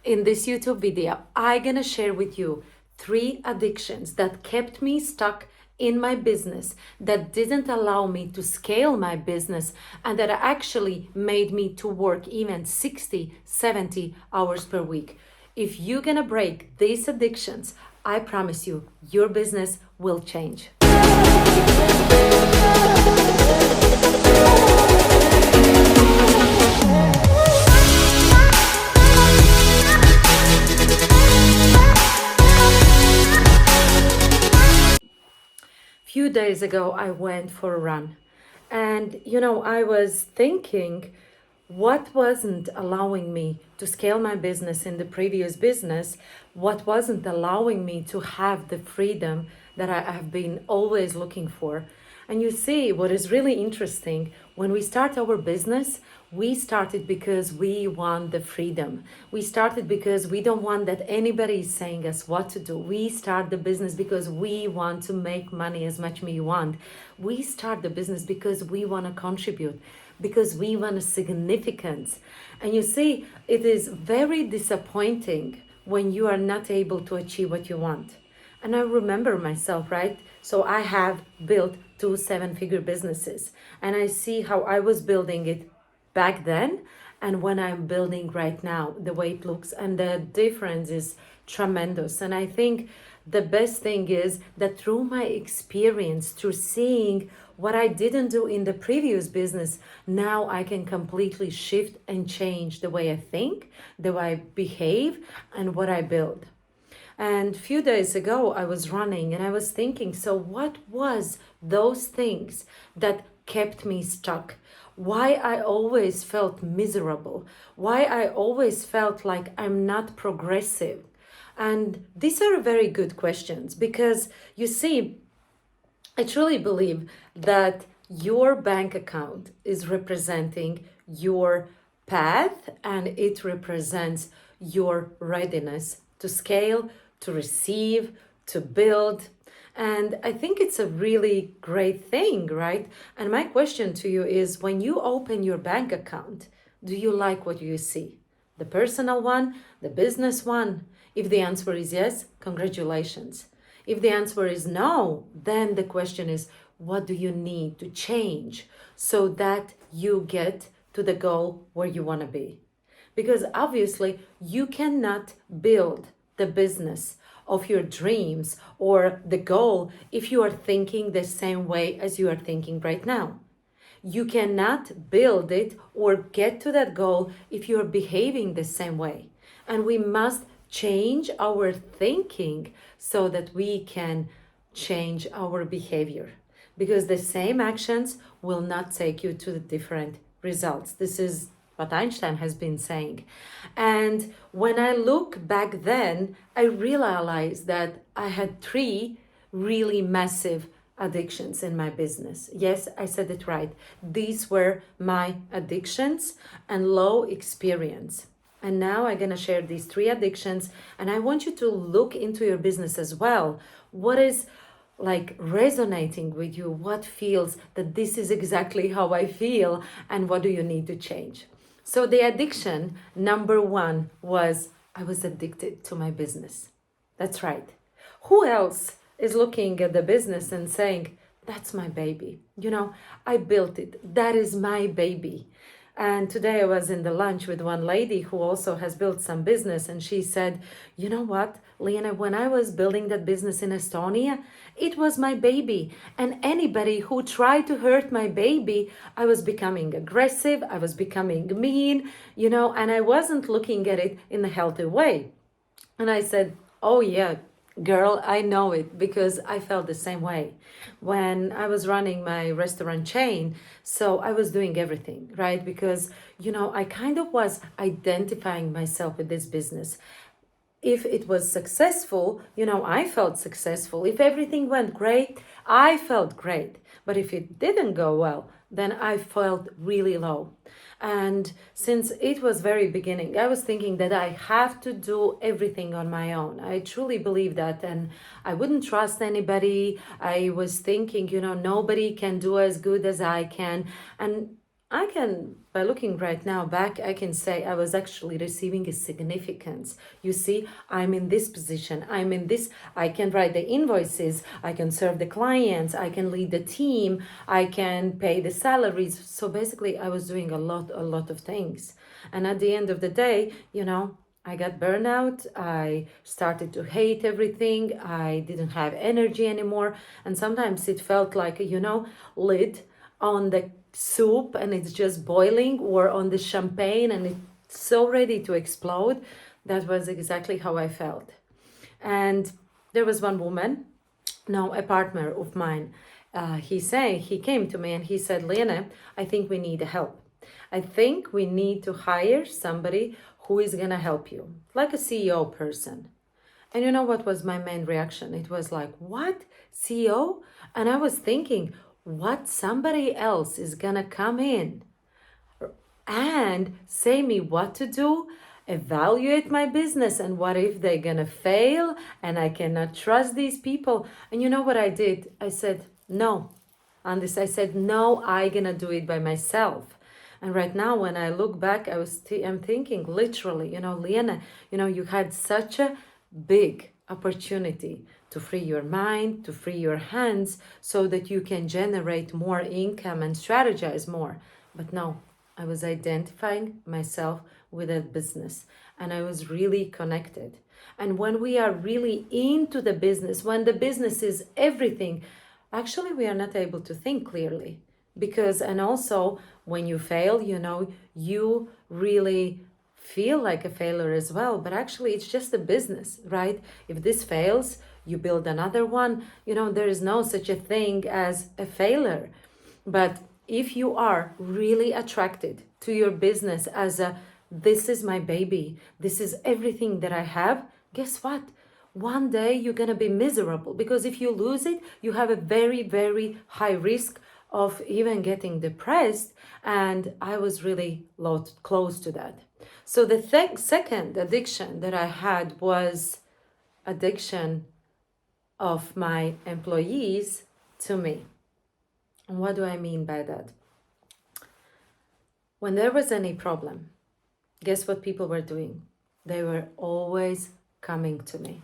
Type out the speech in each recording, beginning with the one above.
In this YouTube video, I'm gonna share with you 3 addictions that kept me stuck in my business, that didn't allow me to scale my business, and that actually made me to work even 60, 70 hours per week. If you're gonna break these addictions, I promise you, your business will change. Few days ago, I went for a run. And, I was thinking what wasn't allowing me to scale my business in the previous business, what wasn't allowing me to have the freedom that I have been always looking for. And you see, what is really interesting, when we start our business, we started because we want the freedom. We started because we don't want that anybody is saying us what to do. We start the business because we want to make money as much as we want. We start the business because we want to contribute, because we want a significance. And you see, it is very disappointing when you are not able to achieve what you want. And I remember myself, right? So I have built 2 7-figure businesses, and I see how I was building it back then and when I'm building right now, the way it looks, and the difference is tremendous. And I think the best thing is that through my experience, through seeing what I didn't do in the previous business, now I can completely shift and change the way I think, the way I behave, and what I build. And a few days ago, I was running and I was thinking, so what was those things that kept me stuck? Why I always felt miserable? Why I always felt like I'm not progressive? And these are very good questions because you see, I truly believe that your bank account is representing your path and it represents your readiness to scale, to receive, to build. And I think it's a really great thing, right? And my question to you is, when you open your bank account, do you like what you see? The personal one, the business one? If the answer is yes, congratulations. If the answer is no, then the question is, what do you need to change so that you get to the goal where you want to be? Because obviously you cannot build the business of your dreams or the goal if you are thinking the same way as you are thinking right now. You cannot build it or get to that goal if you are behaving the same way. And we must change our thinking so that we can change our behavior, because the same actions will not take you to the different results. This is what Einstein has been saying. And when I look back then, I realized that I had 3 really massive addictions in my business. Yes, I said it right. These were my addictions and low experience. And now I'm gonna share these 3 addictions, and I want you to look into your business as well. What is like resonating with you? What feels that this is exactly how I feel, and what do you need to change? So the addiction number 1 was I was addicted to my business. That's right. Who else is looking at the business and saying, that's my baby? I built it. That is my baby. And today I was in the lunch with one lady who also has built some business, and she said, you know what, Liene, when I was building that business in Estonia, it was my baby. And anybody who tried to hurt my baby, I was becoming aggressive, I was becoming mean, and I wasn't looking at it in a healthy way. And I said, oh yeah, girl, I know it, because I felt the same way when I was running my restaurant chain. So I was doing everything, right? Because, I kind of was identifying myself with this business. If it was successful, I felt successful. If everything went great, I felt great. But if it didn't go well, then I felt really low. And since it was very beginning, I was thinking that I have to do everything on my own. I truly believe that, and I wouldn't trust anybody. I was thinking, nobody can do as good as I can. And I can by looking right now back, I can say I was actually receiving a significance. You see, I'm in this position, I'm in this, I can write the invoices, I can serve the clients, I can lead the team, I can pay the salaries. So basically, I was doing a lot of things. And at the end of the day, I got burnout. I started to hate everything. I didn't have energy anymore. And sometimes it felt like, lid on the soup and it's just boiling, or on the champagne and it's so ready to explode. That was exactly how I felt. And there was one woman, no, a partner of mine. He came to me and he said, Liene, I think we need help. I think we need to hire somebody who is going to help you, like a CEO person. And you know what was my main reaction? It was like, what? CEO? And I was thinking, what? Somebody else is going to come in and say me what to do, evaluate my business, and what if they're going to fail and I cannot trust these people? And you know what I did? I said, no. On this, I said, no, I'm going to do it by myself. And right now, when I look back, I'm thinking literally, Liene, you had such a big opportunity to free your mind, to free your hands, so that you can generate more income and strategize more. But no, I was identifying myself with a business and I was really connected. And when we are really into the business, when the business is everything, actually we are not able to think clearly. And also when you fail, you really feel like a failure as well, but actually it's just a business, right? If this fails, you build another one. There is no such a thing as a failure. But if you are really attracted to your business as this is my baby, this is everything that I have, guess what? One day you're going to be miserable, because if you lose it, you have a very, very high risk of even getting depressed. And I was really close to that. So the second addiction that I had was addiction of my employees to me. And what do I mean by that? When there was any problem, guess what people were doing? They were always coming to me.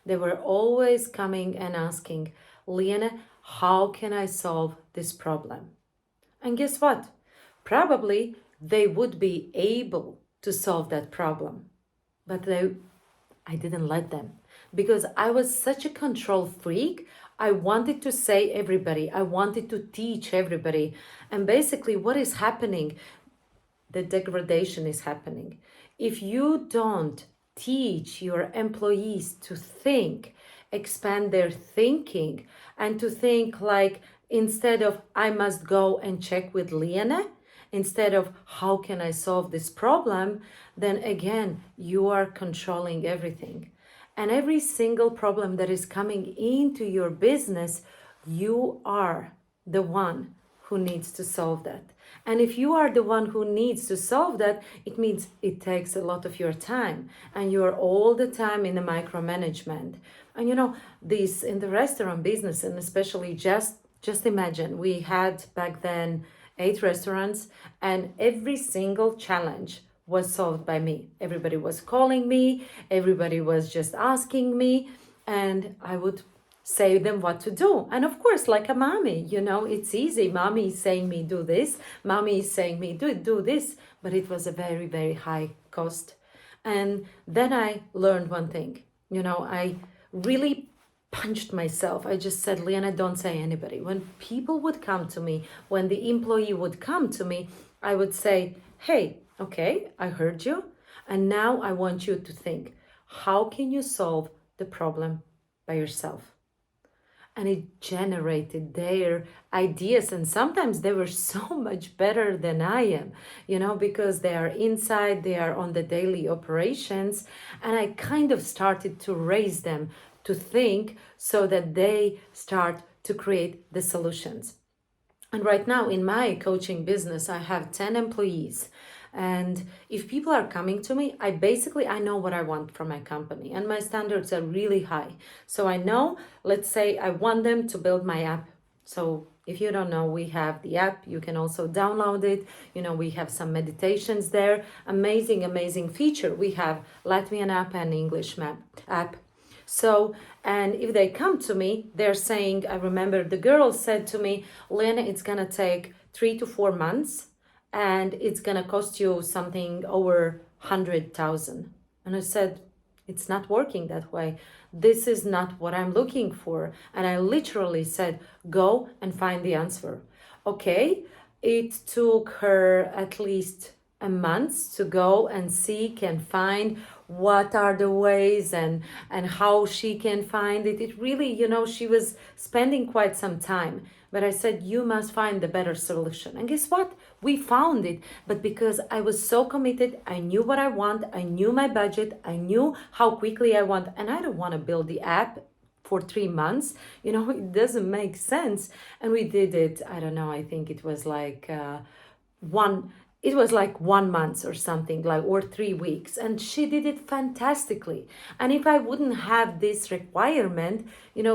They were always coming and asking, Liene, how can I solve this problem? And guess what? Probably they would be able to solve that problem, but I didn't let them, because I was such a control freak. I wanted to say everybody, I wanted to teach everybody. And basically what is happening, the degradation is happening. If you don't teach your employees to think, expand their thinking, and to think like, instead of I must go and check with Liene, instead of how can I solve this problem, then again, you are controlling everything. And every single problem that is coming into your business, you are the one who needs to solve that. And if you are the one who needs to solve that, it means it takes a lot of your time, and you are all the time in the micromanagement. And this in the restaurant business, and especially just imagine, we had back then 8 restaurants, and every single challenge was solved by me. Everybody was calling me, everybody was just asking me, and I would say them what to do. And of course, like a mommy, it's easy. Mommy is saying me do this, mommy is saying me do this, but it was a very, very high cost. And then I learned one thing, I really punched myself. I just said, Liene, don't say anybody. When people would come to me, when the employee would come to me, I would say, hey, okay, I heard you. And now I want you to think, how can you solve the problem by yourself? And it generated their ideas. And sometimes they were so much better than I am, because they are inside, they are on the daily operations. And I kind of started to raise them to think, so that they start to create the solutions. And right now in my coaching business, I have 10 employees. And if people are coming to me, I know what I want from my company, and my standards are really high. So I know, let's say I want them to build my app. So If you don't know, we have the app. You can also download it. We have some meditations there. Amazing, amazing feature. We have Latvian app and English map app. So, and if they come to me, they're saying, I remember the girl said to me, Liene, it's gonna take 3 to 4 months and it's gonna cost you something over 100,000. And I said, it's not working that way. This is not what I'm looking for. And I literally said, go and find the answer. Okay, it took her at least a month to go and seek and find what are the ways and how she can find it. It really, she was spending quite some time. But I said, you must find the better solution. And guess what? We found it. But because I was so committed, I knew what I want, I knew my budget, I knew how quickly I want, and I don't want to build the app for 3 months. It doesn't make sense. And we did it, I don't know, I think it was like one it was like 1 month or something, like, or 3 weeks, and she did it fantastically. And if I wouldn't have this requirement,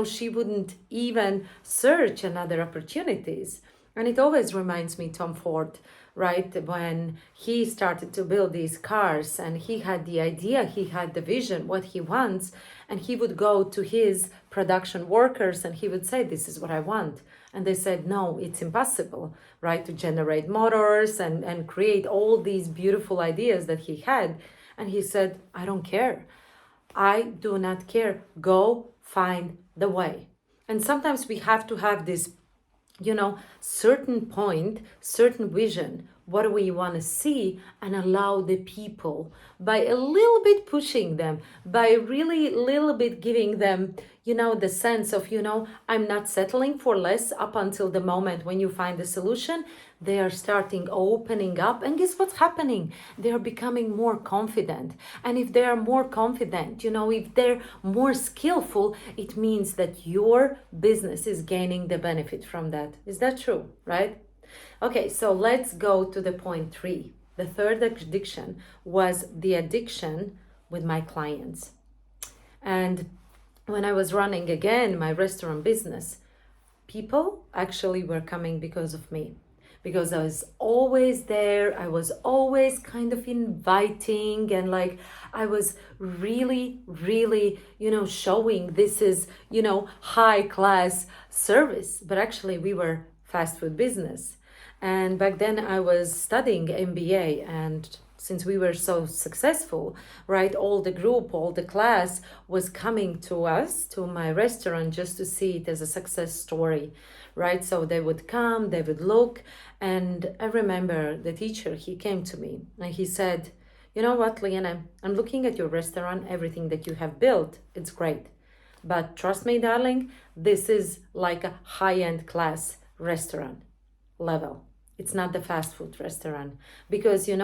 she wouldn't even search another opportunities. And it always reminds me Tom Ford, right? When he started to build these cars and he had the idea, he had the vision, what he wants, and he would go to his production workers and he would say, this is what I want. And they said, no, it's impossible, right? To generate motors and create all these beautiful ideas that he had. And he said, I don't care. I do not care. Go find the way. And sometimes we have to have this, certain point, certain vision, what do we want to see, and allow the people by a little bit pushing them, by really little bit giving them, the sense of, I'm not settling for less up until the moment when you find the solution. They are starting opening up, and guess what's happening? They are becoming more confident. And if they are more confident, if they're more skillful, it means that your business is gaining the benefit from that. Is that true, right? Okay, so let's go to the point 3. The third addiction was the addiction with my clients. And when I was running again my restaurant business, people actually were coming because of me. Because I was always there, I was always kind of inviting, and like I was really, really, showing this is, high class service. But actually we were fast food business. And back then I was studying MBA, and since we were so successful, right, all the group, all the class was coming to us, to my restaurant, just to see it as a success story, right? So they would come, they would look, and I remember the teacher, he came to me and he said, you know what, Liene, I'm looking at your restaurant, everything that you have built, it's great. But trust me, darling, this is like a high-end class restaurant level. It's not the fast food restaurant, because you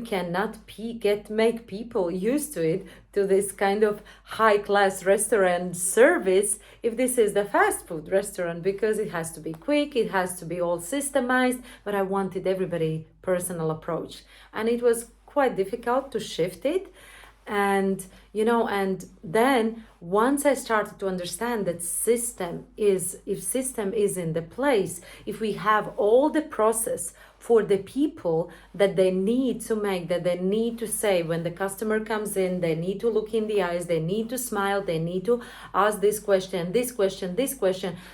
cannot make people used to it, to this kind of high class restaurant service, if this is the fast food restaurant, because it has to be quick, it has to be all systemized. But I wanted everybody personal approach, and it was quite difficult to shift it. And then once I started to understand that if system is in the place, if we have all the process for the people that they need to make, that they need to say when the customer comes in, they need to look in the eyes, they need to smile, they need to ask this question,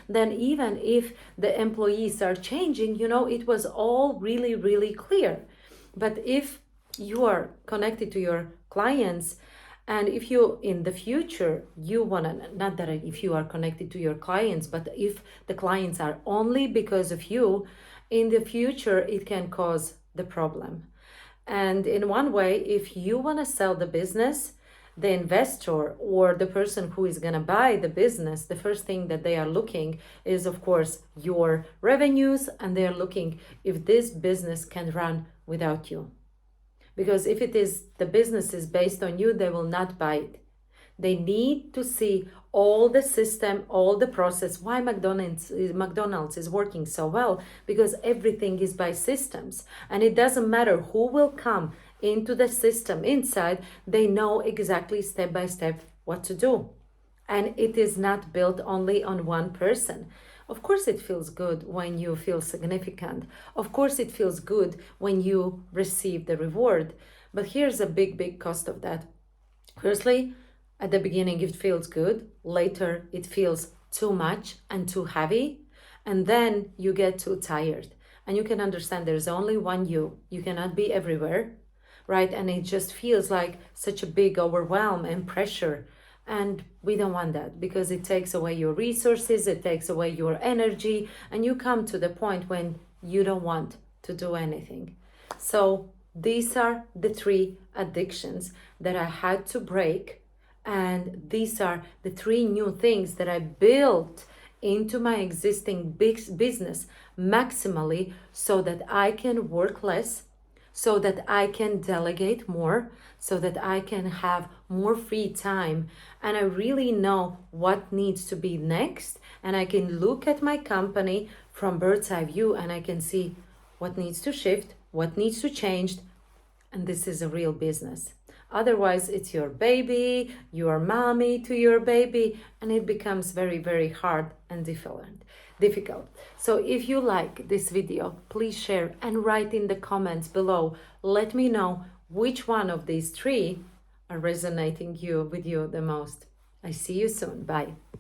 then even if the employees are changing, it was all really, really clear. But if you are connected to your clients, and if you in the future you want to, not that if you are connected to your clients, but if the clients are only because of you, in the future it can cause the problem. And in one way, if you want to sell the business, the investor or the person who is going to buy the business, the first thing that they are looking is, of course, your revenues, and they are looking if this business can run without you. Because if the business is based on you, they will not buy it. They need to see all the system, all the process. Why McDonald's is working so well? Because everything is by systems. And it doesn't matter who will come into the system inside, they know exactly step by step what to do. And it is not built only on one person. Of course, it feels good when you feel significant. Of course, it feels good when you receive the reward. But here's a big, big cost of that. Firstly, at the beginning, it feels good. Later, it feels too much and too heavy. And then you get too tired. And you can understand there's only one you. You cannot be everywhere, right? And it just feels like such a big overwhelm and pressure. And we don't want that because it takes away your resources, it takes away your energy, and you come to the point when you don't want to do anything. So these are the three addictions that I had to break. And these are the three new things that I built into my existing big business maximally so that I can work less, so that I can delegate more, so that I can have more free time. And I really know what needs to be next. And I can look at my company from bird's eye view and I can see what needs to shift, what needs to change. And this is a real business. Otherwise, it's your baby, you are mommy to your baby, and it becomes very, very hard and difficult. So if you like this video, please share and write in the comments below. Let me know which one of these three are resonating with you the most. I see you soon. Bye.